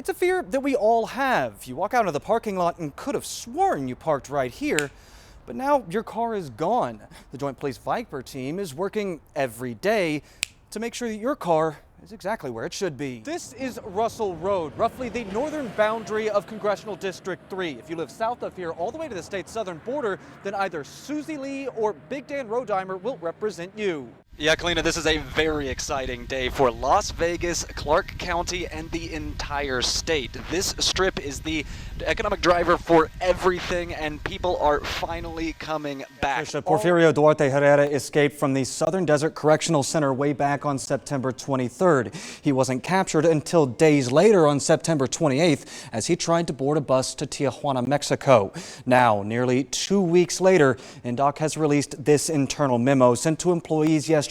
It's a fear that we all have. You walk out into the parking lot and could have sworn you parked right here, but now your car is gone. The Joint Police Viper team is working every day to make sure that your car is exactly where it should be. This is Russell Road, roughly the northern boundary of Congressional District 3. If you live south of here all the way to the state's southern border, then either Susie Lee or Big Dan Rodimer will represent you. Yeah, Kalina, this is a very exciting day for Las Vegas, Clark County, and the entire state. This strip is the economic driver for everything, and people are finally coming back. Porfirio Duarte Herrera escaped from the Southern Desert Correctional Center way back on September 23rd. He wasn't captured until days later on September 28th as he tried to board a bus to Tijuana, Mexico. Now, nearly 2 weeks later, NDOC has released this internal memo sent to employees yesterday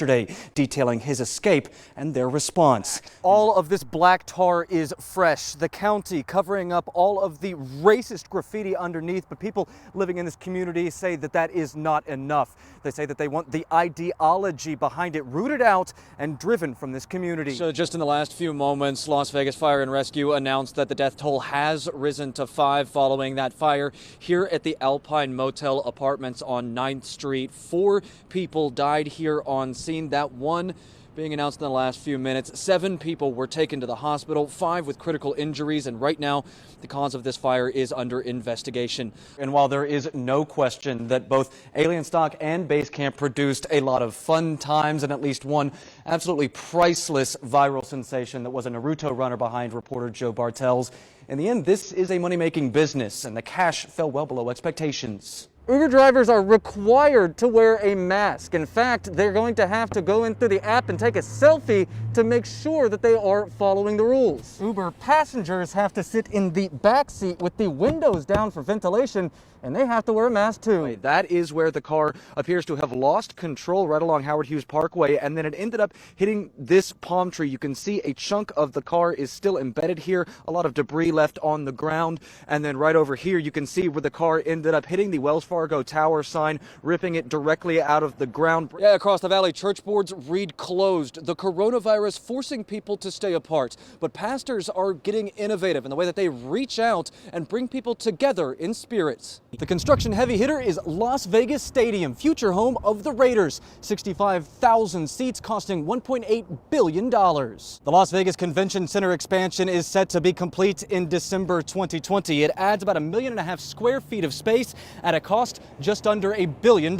detailing his escape and their response. All of this black tar is fresh. The county covering up all of the racist graffiti underneath, but people living in this community say that that is not enough. They say that they want the ideology behind it rooted out and driven from this community. So just in the last few moments, Las Vegas Fire and Rescue announced that the death toll has risen to 5 following that fire here at the Alpine Motel Apartments on 9th Street. 4 people died here on scene. That one being announced in the last few minutes. 7 people were taken to the hospital, 5 with critical injuries, and right now the cause of this fire is under investigation. And while there is no question that both Alien Stock and Base Camp produced a lot of fun times and at least one absolutely priceless viral sensation that was a Naruto runner behind reporter Joe Bartels, in the end this is a money-making business and the cash fell well below expectations. Uber drivers are required to wear a mask. In fact, they're going to have to go in through the app and take a selfie to make sure that they are following the rules. Uber passengers have to sit in the back seat with the windows down for ventilation, and they have to wear a mask too. Wait, that is where the car appears to have lost control right along Howard Hughes Parkway, and then it ended up hitting this palm tree. You can see a chunk of the car is still embedded here, a lot of debris left on the ground, and then right over here you can see where the car ended up hitting the Wells Fargo Tower sign, ripping it directly out of the ground. Yeah, across the valley, church boards read closed. The coronavirus forcing people to stay apart, but pastors are getting innovative in the way that they reach out and bring people together in spirit. The construction heavy hitter is Las Vegas Stadium, future home of the Raiders. 65,000 seats costing $1.8 billion. The Las Vegas Convention Center expansion is set to be complete in December 2020. It adds about 1.5 million square feet of space at a cost just under $1 billion.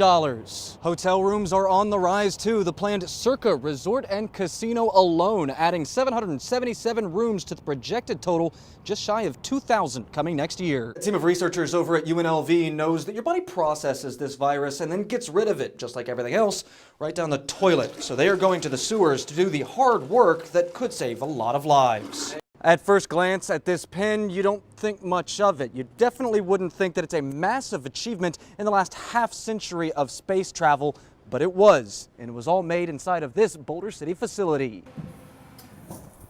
Hotel rooms are on the rise too. The planned Circa Resort and Casino alone adding 777 rooms to the projected total just shy of 2,000 coming next year. A team of researchers over at UNLV knows that your body processes this virus and then gets rid of it, just like everything else, right down the toilet. So they are going to the sewers to do the hard work that could save a lot of lives. At first glance at this pen, you don't think much of it. You definitely wouldn't think that it's a massive achievement in the last half century of space travel, but it was, and it was all made inside of this Boulder City facility.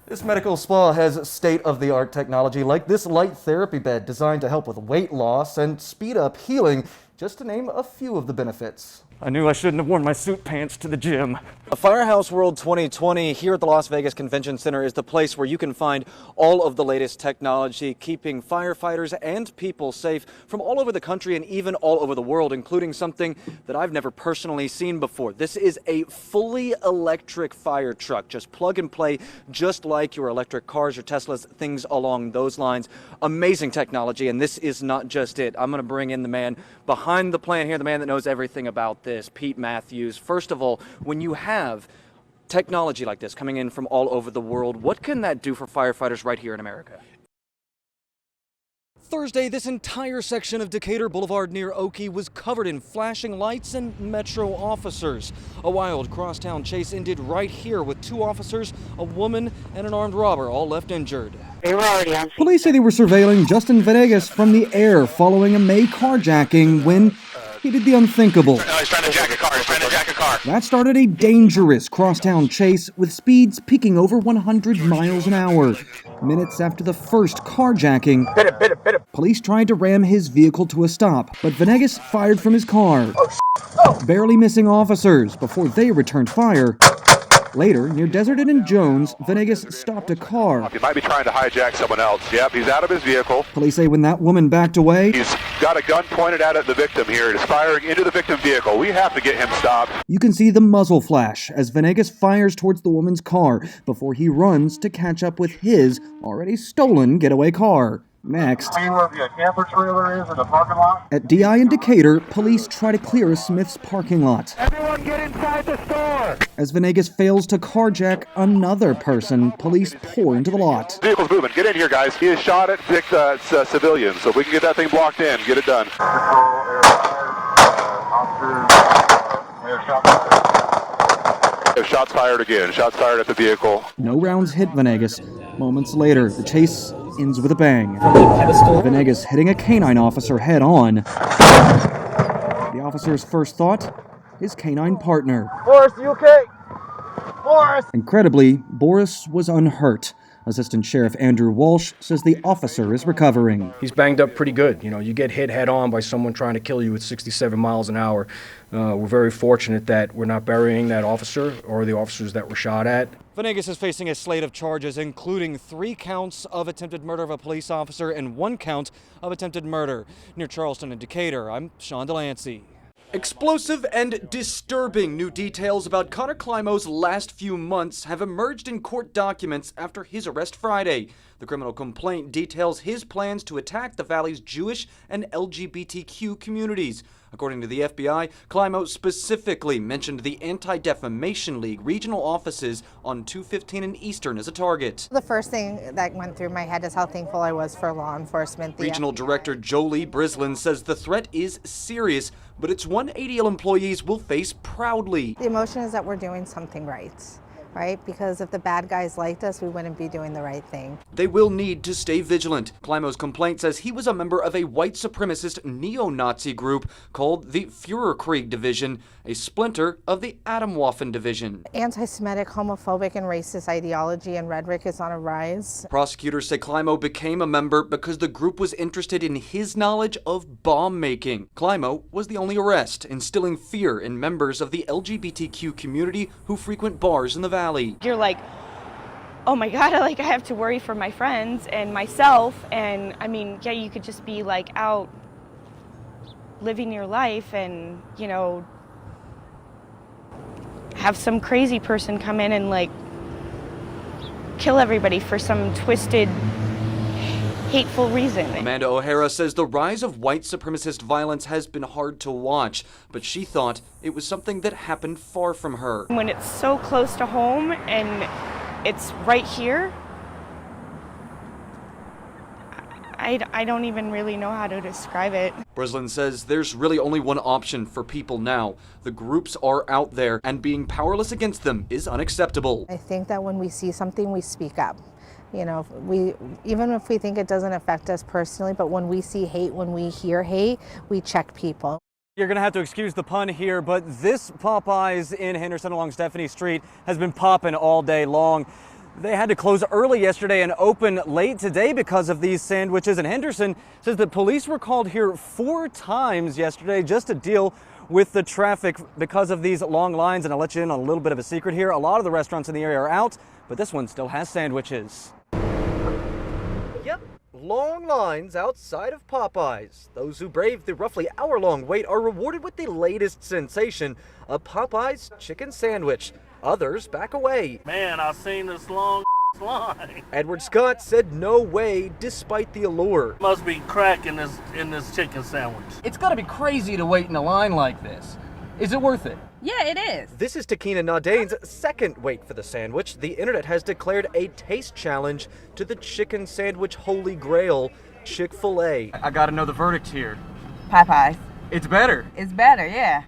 This medical spa has state-of-the-art technology like this light therapy bed designed to help with weight loss and speed up healing, just to name a few of the benefits. I knew I shouldn't have worn my suit pants to the gym. Firehouse World 2020 here at the Las Vegas Convention Center is the place where you can find all of the latest technology, keeping firefighters and people safe from all over the country and even all over the world, including something that I've never personally seen before. This is a fully electric fire truck. Just plug and play, just like your electric cars, your Teslas, things along those lines. Amazing technology, and this is not just it. I'm going to bring in the man behind the plan here, the man that knows everything about this, Pete Matthews. First of all, when you have technology like this coming in from all over the world, what can that do for firefighters right here in America? Thursday, this entire section of Decatur Boulevard near Oakey was covered in flashing lights and Metro officers. A wild crosstown chase ended right here with 2 officers, a woman, and an armed robber, all left injured. Police say they were surveilling Justin Venegas from the air following a May carjacking when he did the unthinkable. He's trying to jack a car. That started a dangerous crosstown chase with speeds peaking over 100 miles an hour. Minutes after the first carjacking, police tried to ram his vehicle to a stop, but Venegas fired from his car, barely missing officers before they returned fire Later, near Deserted and Jones, Venegas stopped a car. He might be trying to hijack someone else. Yep, he's out of his vehicle. Police say when that woman backed away, He's got a gun pointed at the victim here. It is firing into the victim vehicle. We have to get him stopped. you can see the muzzle flash as Venegas fires towards the woman's car before he runs to catch up with his already stolen getaway car. Next, Where the camper trailer is in the parking lot. at DI in Decatur, police try to clear a Smith's parking lot. Everyone get inside the store. As Venegas fails to carjack another person, police pour into the lot. Vehicle's moving. Get in here, guys. He is shot at civilians, so if we can get that thing blocked in, get it done. Shots fired again. Shots fired at the vehicle. No rounds hit Venegas. Moments later, the chase ends with a bang. Venegas hitting a canine officer head on. The officer's first thought, his canine partner. Boris, you okay? Boris! Incredibly, Boris was unhurt. Assistant Sheriff Andrew Walsh says the officer is recovering. He's banged up pretty good. You know, you get hit head on by someone trying to kill you at 67 miles an hour. We're very fortunate that we're not burying that officer or the officers that were shot at. Venegas is facing a slate of charges, including 3 counts of attempted murder of a police officer and 1 count of attempted murder. Near Charleston and Decatur, I'm Sean Delancey. Explosive and disturbing new details about Connor Climo's last few months have emerged in court documents after his arrest Friday. The criminal complaint details his plans to attack the Valley's Jewish and LGBTQ communities. According to the FBI, Climo specifically mentioned the Anti-Defamation League regional offices on 215 and Eastern as a target. The first thing that went through my head is how thankful I was for law enforcement. Regional Director Jolie Brislin says the threat is serious, but it's one ADL employees will face proudly. The emotion is that we're doing something right? Because if the bad guys liked us, we wouldn't be doing the right thing. They will need to stay vigilant. Climo's complaint says he was a member of a white supremacist neo-Nazi group called the Führerkrieg Division, a splinter of the Atomwaffen Division. Anti-Semitic, homophobic, and racist ideology and rhetoric is on a rise. Prosecutors say Climo became a member because the group was interested in his knowledge of bomb making. Climo was the only arrest, instilling fear in members of the LGBTQ community who frequent bars in the Valley. You're like, oh my God, I have to worry for my friends and myself. And I mean, yeah, you could just be like out living your life and, you know, have some crazy person come in and like kill everybody for some twisted, hateful reason. Amanda O'Hara says the rise of white supremacist violence has been hard to watch, but she thought it was something that happened far from her. When it's so close to home and it's right here, I don't even really know how to describe it. Brislin says there's really only one option for people now. The groups are out there, and being powerless against them is unacceptable. I think that when we see something, we speak up. You know, even if we think it doesn't affect us personally, but when we see hate, when we hear hate, we check people. You're gonna have to excuse the pun here, but this Popeyes in Henderson along Stephanie Street has been popping all day long. They had to close early yesterday and open late today because of these sandwiches. And Henderson says that police were called here 4 times yesterday just to deal with the traffic because of these long lines. And I'll let you in on a little bit of a secret here. A lot of the restaurants in the area are out, but this one still has sandwiches. Yep, long lines outside of Popeyes. Those who brave the roughly hour-long wait are rewarded with the latest sensation, a Popeyes chicken sandwich. Others back away. Man, I've seen this long line. Edward Scott said no way despite the allure. Must be crack in this chicken sandwich. It's gotta be crazy to wait in a line like this. Is it worth it? Yeah, it is. This is Takina Nadane's second wait for the sandwich. The internet has declared a taste challenge to the chicken sandwich holy grail, Chick-fil-A. I gotta know the verdict here. Popeyes. It's better. It's better, yeah.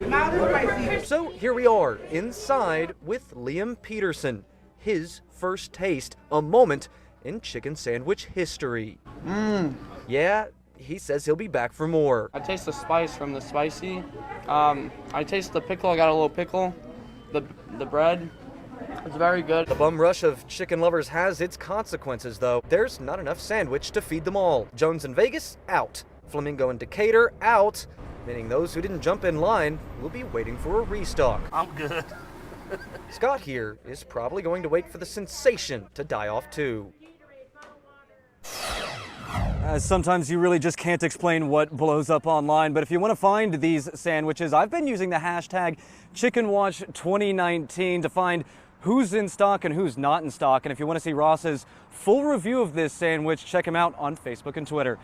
So here we are, inside with Liam Peterson. His first taste, a moment in chicken sandwich history. Yeah, he says he'll be back for more. I taste the spice from the spicy. I taste the pickle. I got a little pickle. The bread. It's very good. The bum rush of chicken lovers has its consequences, though. There's not enough sandwich to feed them all. Jones in Vegas, out. Flamingo in Decatur, out. Meaning those who didn't jump in line will be waiting for a restock. I'm good. Scott here is probably going to wait for the sensation to die off too. Sometimes you really just can't explain what blows up online, but if you want to find these sandwiches, I've been using the hashtag ChickenWatch2019 to find who's in stock and who's not in stock. And if you want to see Ross's full review of this sandwich, check him out on Facebook and Twitter.